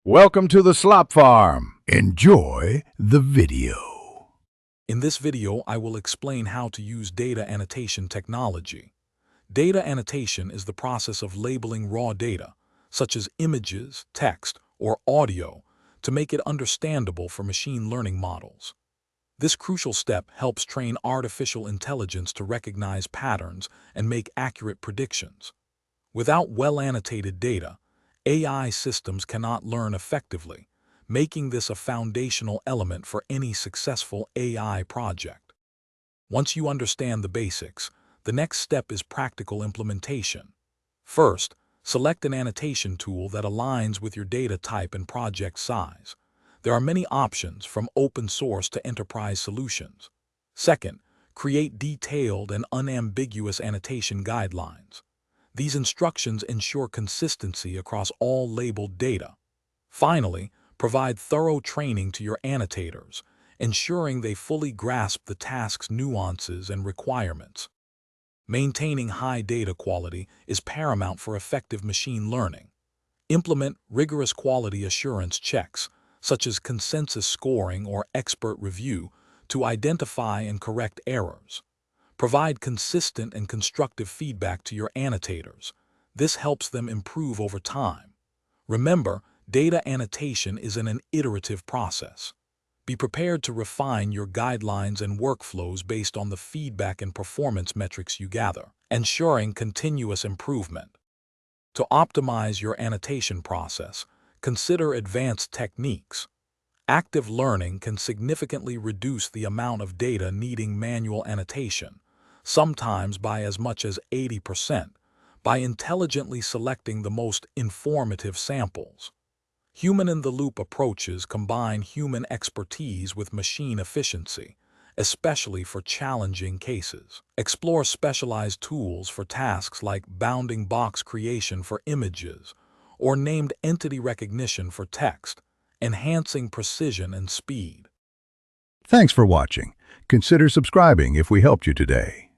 Welcome to the Slop Farm. Enjoy the video. In this video, I will explain how to use data annotation technology. Data annotation is the process of labeling raw data, such as images, text, or audio, to make it understandable for machine learning models. This crucial step helps train artificial intelligence to recognize patterns and make accurate predictions. Without well-annotated data, AI systems cannot learn effectively, making this a foundational element for any successful AI project. Once you understand the basics, the next step is practical implementation. First, select an annotation tool that aligns with your data type and project size. There are many options, from open source to enterprise solutions. Second, create detailed and unambiguous annotation guidelines. These instructions ensure consistency across all labeled data. Finally, provide thorough training to your annotators, ensuring they fully grasp the task's nuances and requirements. Maintaining high data quality is paramount for effective machine learning. Implement rigorous quality assurance checks, such as consensus scoring or expert review, to identify and correct errors. Provide consistent and constructive feedback to your annotators. This helps them improve over time. Remember, data annotation is an iterative process. Be prepared to refine your guidelines and workflows based on the feedback and performance metrics you gather, ensuring continuous improvement. To optimize your annotation process, consider advanced techniques. Active learning can significantly reduce the amount of data needing manual annotation, sometimes by as much as 80%, by intelligently selecting the most informative samples. Human-in-the-loop approaches combine human expertise with machine efficiency, especially for challenging cases. Explore specialized tools for tasks like bounding box creation for images or named entity recognition for text, enhancing precision and speed. Thanks for watching. Consider subscribing if we helped you today.